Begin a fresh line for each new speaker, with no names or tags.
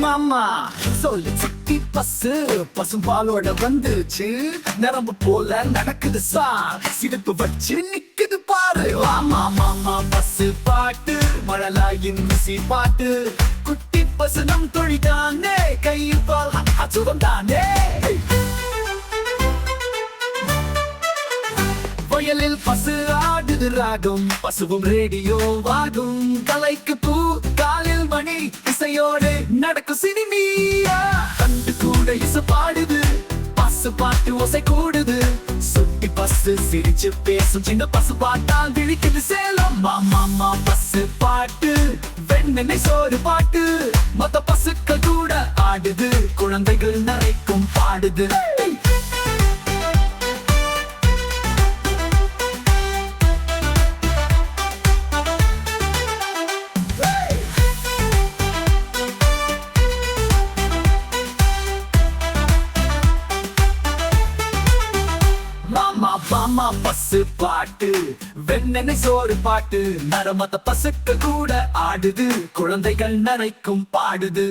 மாமா சொல்லு city bus பசும்பாலோட வந்துச்சு நரம்பு போல நடக்குது சார் சிரிப்பு வச்சு நிக்குது பாரு ஆமா மாமா பஸ் பாட்டு மழலாயின் மிசி பாட்டு குட்டி பசு நம் தொழிதானே கையில் பால் அச்சுகம் தானே வயலில் பசு ஆடுது ராகம் பசுவும் ரேடியோ வாகும் கலைக்கு பூ காலில் மணி இசையோடு நடக்கும் சினிமியா கண்டு கூட இசை பாடுது பசு பாட்டு ஓசை கூடுது சுட்டி பசு சிரிச்சு பேசும் சின்ன பசு பாட்டால் விழிக்குது சேலம் மாமா பசு பாட்டு வெண்ணெய் சோறு பாட்டு மொத்த பசுக்கள் கூட ஆடுது குழந்தைகள் நரைக்கும் பாடுது மாமா பசு பாட்டு வெண்ணெய் சோறு பாட்டு நரமத்த பசுக்கு கூட ஆடுது குழந்தைகள் நரைக்கும் பாடுது